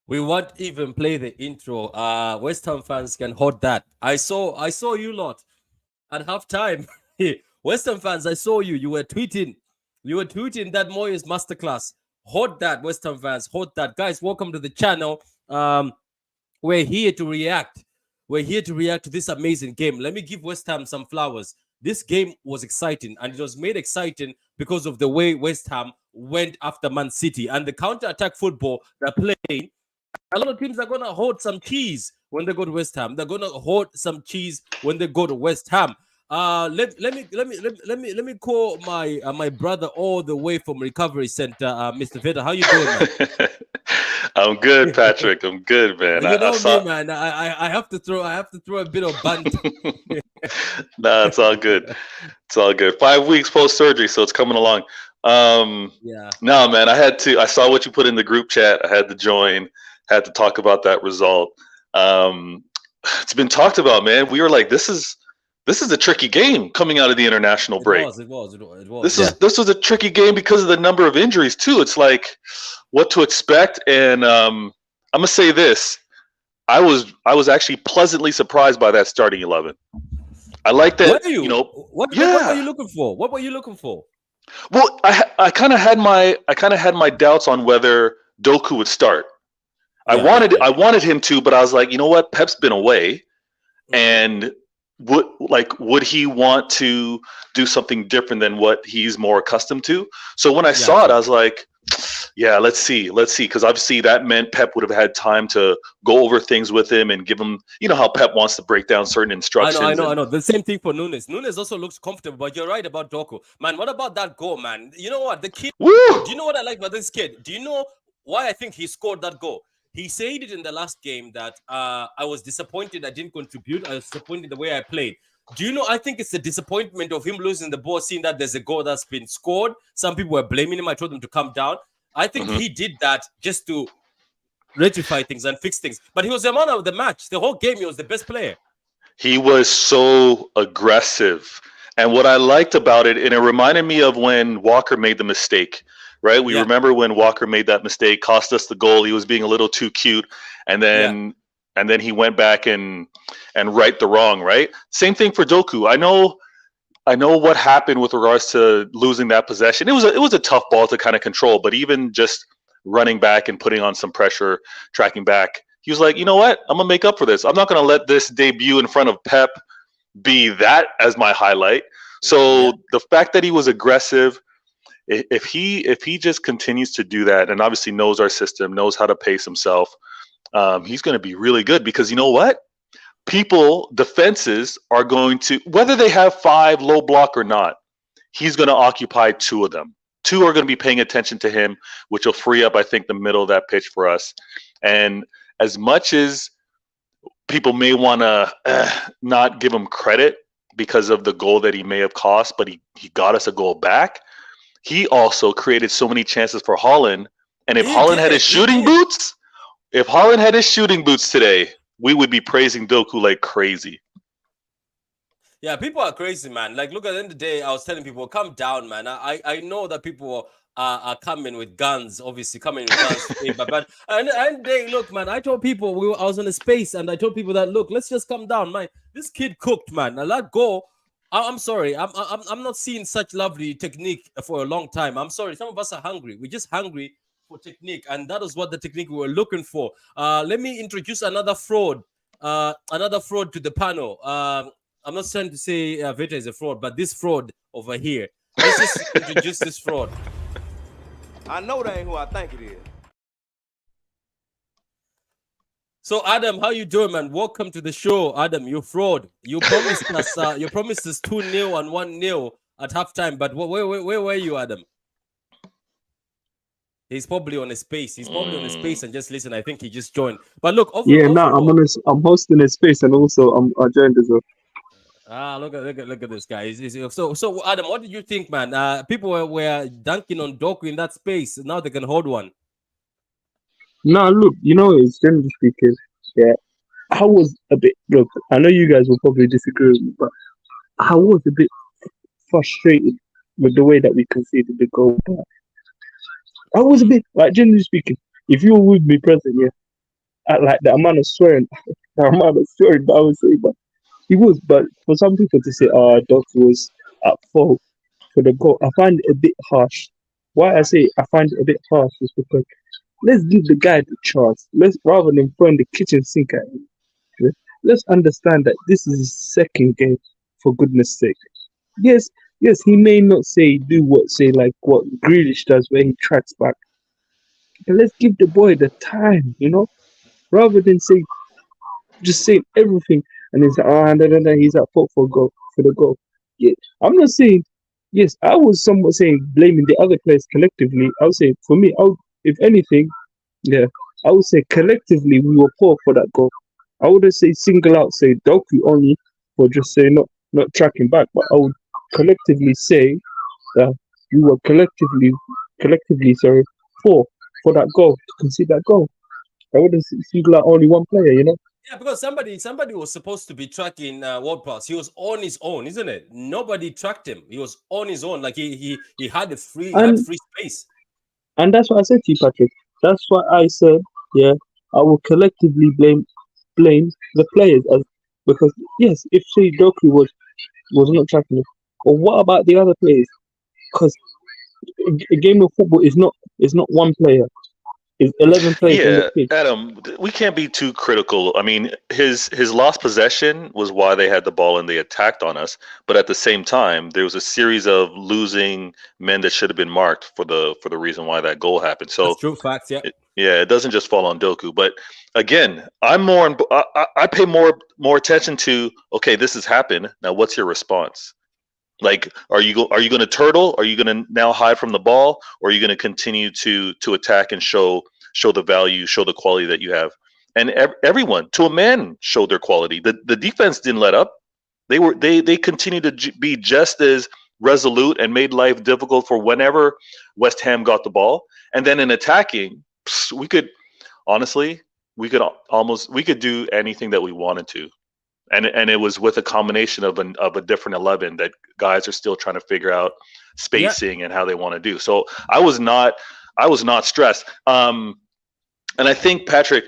We won't even play the intro. West Ham fans can hold that. I saw you lot at halftime. West Ham fans, I saw you. You were tweeting. You were tweeting that Moyes masterclass. Hold that, West Ham fans. Hold that. Guys, welcome to the channel. We're here to react. We're here to react to this amazing game. Let me give West Ham some flowers. This game was exciting, and it was made exciting because of the way West Ham went after Man City and the counter-attack football they're playing. A lot of teams are gonna hoard some cheese when they go to West Ham. They're gonna hoard some cheese when they go to West Ham. Let me call my brother all the way from recovery center, Mr. Veda. How you doing, man? I'm good, Patrick. I'm good, man. You know me, man. I have to throw a bit of bunt. Nah, it's all good. It's all good. 5 weeks post surgery, so it's coming along. Yeah. No, man. I saw what you put in the group chat. I had to join. Had to talk about that result. It's been talked about, man. We were like, this is a tricky game coming out of the international break. It was. This was a tricky game because of the number of injuries too. It's like what to expect, and I'm gonna say this: I was actually pleasantly surprised by that starting 11. I like that. What are you? What were you looking for? What were you looking for? Well, I kind of had my doubts on whether Doku would start. I wanted him to, but I was like, you know what? Pep's been away, and would he want to do something different than what he's more accustomed to? So when I saw it, I was like, yeah, let's see, because obviously that meant Pep would have had time to go over things with him and give him, you know how Pep wants to break down certain instructions. I know. The same thing for Nunes. Nunes also looks comfortable, but you're right about Doku. Man, what about that goal, man? You know what? The kid. Woo! Do you know what I like about this kid? Do you know why I think he scored that goal? He said it in the last game that I was disappointed I didn't contribute. I was disappointed the way I played. Do you know, I think it's the disappointment of him losing the ball, seeing that there's a goal that's been scored. Some people were blaming him. I told them to calm down. I think he did that just to rectify things and fix things. But he was the man of the match. The whole game, he was the best player. He was so aggressive. And what I liked about it, and it reminded me of when Walker made the mistake. Right, we remember when Walker made that mistake, cost us the goal. He was being a little too cute, and then he went back and right the wrong. Right, same thing for Doku. I know what happened with regards to losing that possession. It was a tough ball to kind of control, but even just running back and putting on some pressure, tracking back, he was like, you know what, I'm gonna make up for this. I'm not gonna let this debut in front of Pep be that as my highlight. So the fact that he was aggressive. If he just continues to do that, and obviously knows our system, knows how to pace himself, he's going to be really good. Because you know what? defenses are going to, whether they have 5 low block or not, he's going to occupy 2 of them. 2 are going to be paying attention to him, which will free up, I think, the middle of that pitch for us. And as much as people may want to not give him credit because of the goal that he may have cost, but he got us a goal back. He also created so many chances for Holland. And if Holland had his shooting boots, today, we would be praising Doku like crazy. Yeah, people are crazy, man. Like, look, at the end of the day, I was telling people, calm down, man. I know that people are coming with guns, obviously coming with guns today, but and they look, man. I told people I was in a space, and I told people that look, let's just calm down, man. This kid cooked, man. I let go. I'm sorry. I'm not seeing such lovely technique for a long time. I'm sorry. Some of us are hungry. We're just hungry for technique, and that is what the technique we were looking for. Let me introduce another fraud. Another fraud to the panel. I'm not trying to say Veta is a fraud, but this fraud over here. Let's just introduce this fraud. I know that ain't who I think it is. So, Adam, how you doing, man? Welcome to the show, Adam. You fraud. You promised us. You promised us 2-0 and 1-0 at halftime. But where were you, Adam? He's probably on a space. He's probably on a space and just listen. I think he just joined. But look, I'm hosting a space and also I joined as well. Look at this guy. So Adam, what did you think, man? People were dunking on Doku in that space. Now they can hold one. No, look, it's generally speaking, yeah. I was a bit, look, I know you guys will probably disagree with me, but I was a bit frustrated with the way that we conceded the goal. I was a bit, like, generally speaking, if you were with me present, yeah, like the amount of swearing, that I would say, but he was. But for some people to say, Doc was at fault for the goal, I find it a bit harsh. Why I say I find it a bit harsh is because let's give the guy the chance. Let's, rather than throwing the kitchen sink at him, let's understand that this is his second game, for goodness sake. Yes, he may not do what Grealish does where he tracks back. But let's give the boy the time, rather than just saying everything and he's like, he's at fault for the goal. Yeah, I'm not saying, yes, I was somewhat saying blaming the other players collectively. I would say for me, if anything, yeah, I would say collectively we were poor for that goal. I wouldn't say single out, say Doku only for just saying not tracking back, but I would collectively say that we were collectively poor for that goal, to concede that goal. I wouldn't single out only one player, Yeah, because somebody was supposed to be tracking World Pass. He was on his own, isn't it? Nobody tracked him. He was on his own. Like he had free space. And that's what I said to you, Patrick. That's why I said, yeah, I will collectively blame the players because yes, if say Doku was not tracking it, but what about the other players? Because a game of football is not one player. It's 11 players on the pitch. Adam, we can't be too critical. I mean, his lost possession was why they had the ball and they attacked on us. But at the same time, there was a series of losing men that should have been marked for the reason why that goal happened. So that's true facts, yeah. It doesn't just fall on Doku. But again, I pay more attention to, okay, this has happened. Now, what's your response? Like, are you going to turtle? Are you going to now hide from the ball? Or are you going to continue to attack and show the value, show the quality that you have? And everyone, to a man, showed their quality. The defense didn't let up. They continued to be just as resolute and made life difficult for whenever West Ham got the ball. And then in attacking, we could do anything that we wanted to. And it was with a combination of a different 11 that guys are still trying to figure out spacing and how they want to do. So I was not stressed. And I think, Patrick,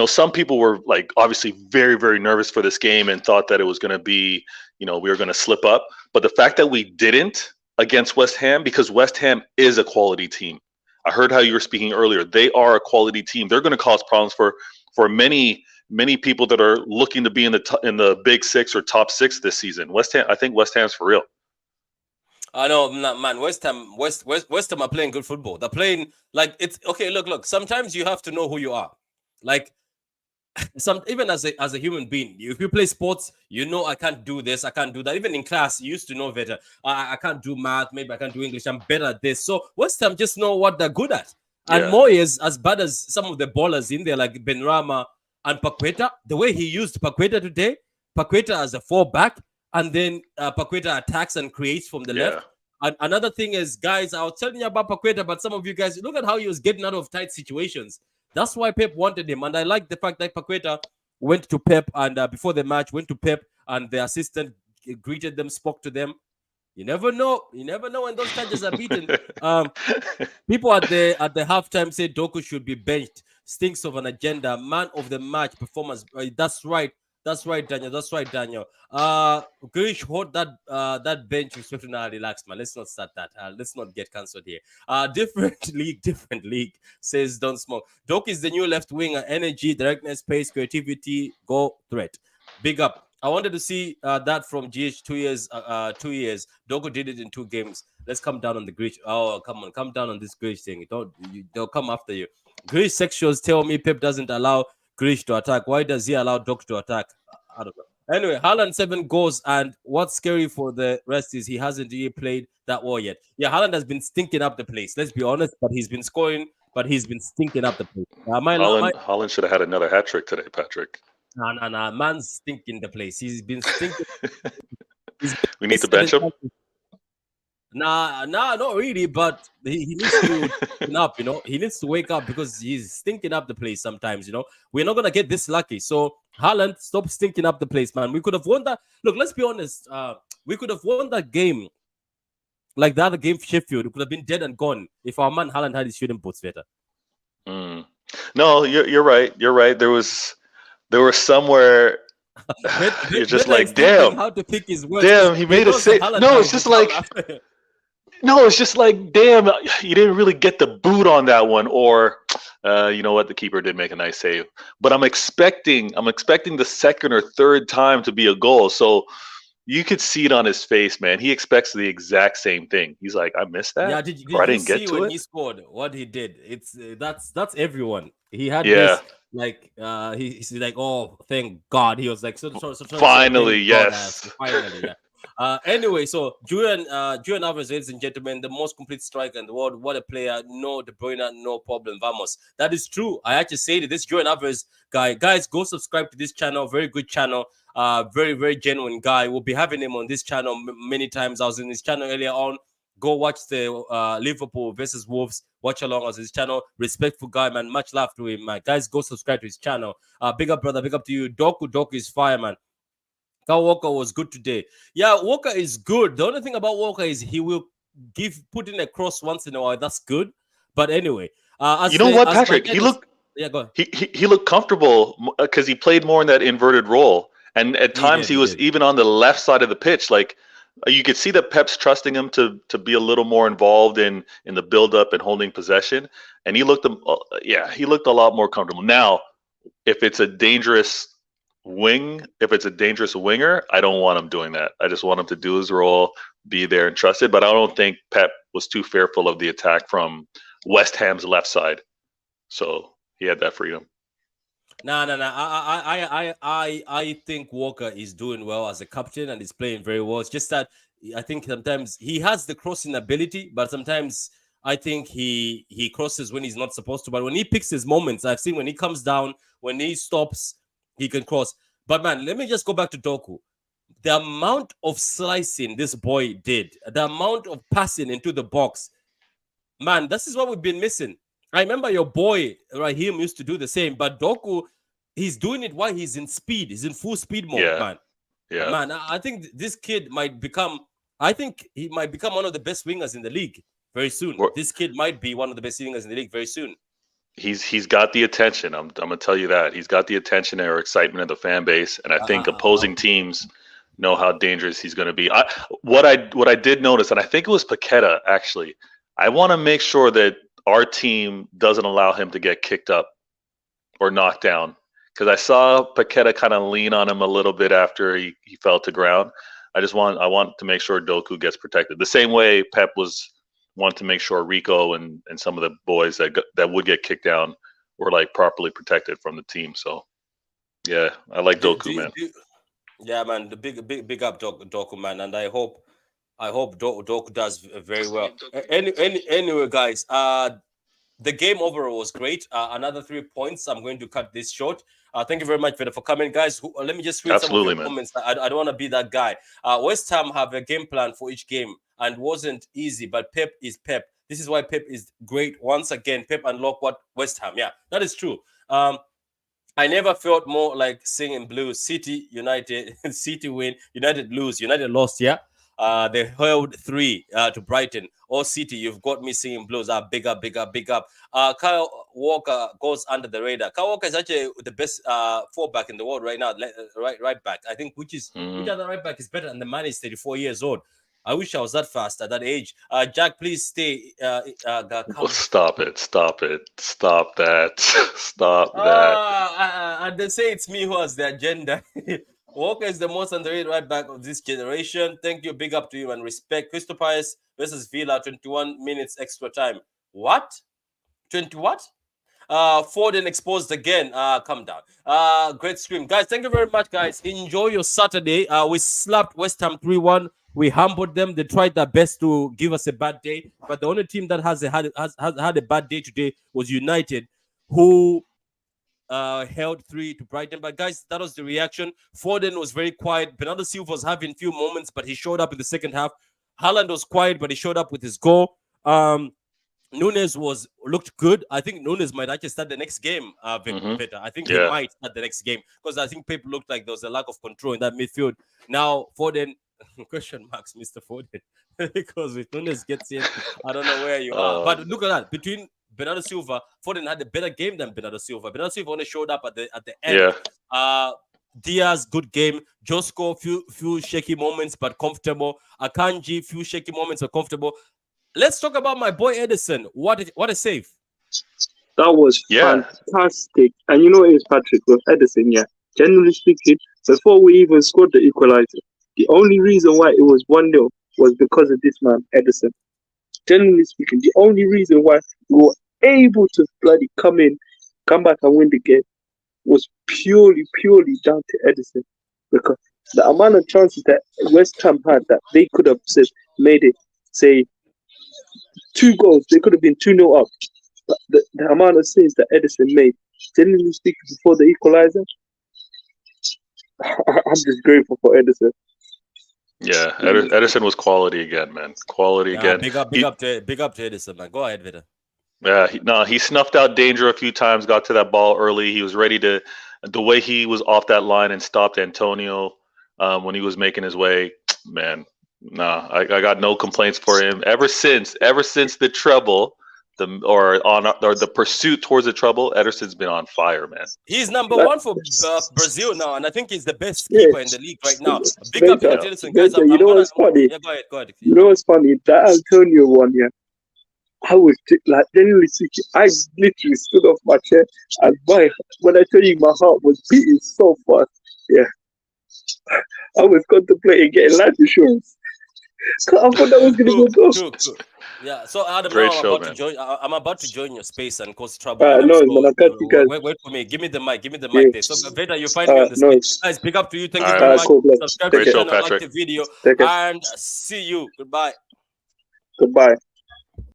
some people were like obviously very, very nervous for this game and thought that it was going to be, we were going to slip up. But the fact that we didn't against West Ham, because West Ham is a quality team. I heard how you were speaking earlier. They are a quality team. They're going to cause problems for many people that are looking to be in the big six or top six this season. I think West Ham's for real. I know, man. West Ham are playing good football. They're playing like it's okay. Look. Sometimes you have to know who you are. Like even as a human being, if you play sports, you know I can't do this, I can't do that. Even in class, you used to know better. I can't do math, maybe I can't do English. I'm better at this. So West Ham just know what they're good at. And Yeah, Moyes, as bad as some of the ballers in there, like Benrahma and Paqueta, the way he used Paqueta today, Paqueta as a fullback, and then Paqueta attacks and creates from the yeah, left. And another thing is, guys, I was telling you about Paqueta, but some of you guys, look at how he was getting out of tight situations. That's why Pep wanted him. And I like the fact that Paqueta went to Pep and before the match, went to Pep and the assistant greeted them, spoke to them. You never know. You never know when those charges are beaten. People at the halftime say Doku should be benched. Stinks of an agenda. Man of the match performance. That's right. That's right, Daniel. That's right, Daniel. Grish, hold that bench respect. Now relax, man. Let's not start that. Let's not get cancelled here. Different league, says Don't Smoke. Doku is the new left winger. Energy, directness, pace, creativity, go threat. Big up. I wanted to see that from GH 2 years. 2 years. Doku did it in 2 games. Let's come down on the Grish. Oh, come on, come down on this Grish thing. They'll come after you. Grish sexuals tell me Pep doesn't allow Grish to attack. Why does he allow Doku to attack? I don't know. Anyway, Haaland 7 goals, and what's scary for the rest is he hasn't really played that well yet. Yeah, Haaland has been stinking up the place. Let's be honest, but he's been scoring, but he's been stinking up the place. Holland should have had another hat trick today, Patrick. Nah. Man's stinking the place. He's been stinking. We need to bench him. Nah, not really, but he needs to wake up, He needs to wake up because he's stinking up the place sometimes, We're not going to get this lucky. So, Haaland, stop stinking up the place, man. We could have won that. Look, let's be honest. We could have won that game like the other game for Sheffield. It could have been dead and gone if our man Haaland had his shooting boots better. No, you're right. You're right. There was somewhere you're just like, damn. How to pick his words. Damn, he made a save. No, it's just like, no, it's just like, damn, you didn't really get the boot on that one, or you know what, the keeper did make a nice save. But I'm expecting the second or third time to be a goal. So you could see it on his face, man. He expects the exact same thing. He's like, I missed that. Yeah, did you get to when it? he scored what he did? It's that's everyone. He had this like he's like, oh, thank God. He was like, so finally, yes. Finally, yeah. Anyway, so Julian Alvarez, ladies and gentlemen, the most complete striker in the world. What a player! No De Bruyne, no problem. Vamos. That is true. I actually say that this Julian Alvarez guy, guys, go subscribe to this channel. Very good channel. Very, very genuine guy. We'll be having him on this channel many times. I was in his channel earlier on. Go watch the Liverpool versus Wolves. Watch along on his channel. Respectful guy, man. Much love to him, man. Guys, go subscribe to his channel. Big up, brother. Big up to you. Doku is fire, man. Kyle Walker was good today. Yeah, Walker is good. The only thing about Walker is he will put in a cross once in a while. That's good. But anyway, you know what, Patrick? He looked. Yeah, go ahead. He looked comfortable because he played more in that inverted role, and at times he was even on the left side of the pitch. Like you could see that Pep's trusting him to be a little more involved in the build up and holding possession, and he looked a lot more comfortable. Now, if it's a dangerous winger, I don't want him doing that. I just want him to do his role, be there and trust it. But I don't think Pep was too fearful of the attack from West Ham's left side, so he had that freedom. No. I think Walker is doing well as a captain and is playing very well. It's just that I think sometimes he has the crossing ability, but sometimes I think he crosses when he's not supposed to. But when he picks his moments, I've seen when he comes down, when he stops, he can cross. But man, let me just go back to Doku. The amount of slicing this boy did, the amount of passing into the box, man, this is what we've been missing. I remember your boy Raheem used to do the same, but Doku, he's doing it while he's in speed. He's in full speed mode, man. Yeah. Man, I think this kid might become. I think he might become one of the best wingers in the league very soon. This kid might be one of the best wingers in the league very soon. He's got the attention. I'm gonna tell you that he's got the attention or excitement of the fan base, and I think opposing teams know how dangerous he's going to be. What I did notice, and I think it was Paqueta actually. I want to make sure that our team doesn't allow him to get kicked up or knocked down, because I saw Paqueta kind of lean on him a little bit after he fell to ground. I want to make sure Doku gets protected the same way Pep wanted to make sure Rico and some of the boys that would get kicked down were like properly protected from the team. So Yeah, I like Do, Doku, do, man. do, yeah, man. The big up Doku, man, and I hope Doku does very well. Anyway, guys. The game overall was great. Another 3 points. I'm going to cut this short. Thank you very much, Veda, for coming, guys. Let me just read some of your Absolutely, man. comments. I don't want to be that guy. West Ham have a game plan for each game and wasn't easy, but Pep is Pep. This is why Pep is great. Once again, Pep unlocked what West Ham. Yeah, that is true. I never felt more like singing blues. City, United, City win, United lose, United lost. Yeah, they held 3 to Brighton. Or City, you've got me singing blues. Big up, big up, big up. Kyle Walker goes under the radar. Kyle Walker is actually the best fullback in the world right now. Right back. I think which other right back is better? And the man is 34 years old. I wish I was that fast at that age. Jack, please stay. Stop it! Stop it! Stop that! Stop that! And they say it's me who has the agenda. Walker is the most underrated right back of this generation. Thank you. Big up to you and respect. Crystal Palace versus Villa, 21 minutes extra time. What? 20 what? Foden exposed again. Calm down. Great stream. Guys, thank you very much, guys. Enjoy your Saturday. We slapped West Ham 3-1. We humbled them. They tried their best to give us a bad day. But the only team that has had a bad day today was United, who held 3 to Brighton. But guys, that was the reaction. Foden was very quiet. Bernardo Silva was having few moments, but he showed up in the second half. Haaland was quiet, but he showed up with his goal. Nunes looked good. I think Nunes might actually start the next game. Veta. I think he might start the next game because I think Pep looked like there was a lack of control in that midfield. Now Foden, question marks, Mr. Foden, because if Nunes gets in, I don't know where you are. But look at that. Between Bernardo Silva, Foden had a better game than Bernardo Silva. Bernardo Silva only showed up at the end. Yeah. Diaz, good game. Josko, few shaky moments but comfortable. Akanji, few shaky moments but comfortable. Let's talk about my boy Edison. What a save! That was fantastic. And you know what it is, Patrick, with Edison, yeah. Generally speaking, before we even scored the equalizer, the only reason why it was 1-0 was because of this man, Edison. Generally speaking, the only reason why we were able to bloody come back and win the game was purely down to Edison. Because the amount of chances that West Ham had that they could have made it, say, 2 goals, they could have been 2-0 up. But the amount of saves that Edison made, generally speaking, before the equalizer, I'm just grateful for Edison. Yeah, Edison was quality again, man. Quality again. Big up to Edison, man. Go ahead, Vita. Yeah, he snuffed out danger a few times, got to that ball early. He was ready to, the way he was off that line and stopped Antonio when he was making his way, man. Nah, I got no complaints for him. Ever since the treble, the pursuit towards the treble, Ederson's been on fire, man. He's number 1 for Brazil now, and I think he's the best keeper in the league right now. Big up to Edison, guys. You know what's funny? Yeah, go ahead. You know what's funny? That Antonio one, yeah. I was like, generally speaking, I literally stood off my chair, and when I tell you, my heart was beating so fast. Yeah, I was contemplating getting life insurance. I thought that was going to go. True. Yeah, so Adam, Great now show, I'm about to join your space and cause trouble. No, man, I can't you guys. Wait for me. Give me the mic there. So Veda, you find me on the space. Guys, big up to you. Thank you very much. Cool, subscribe to the channel, like the video, and see you. Goodbye.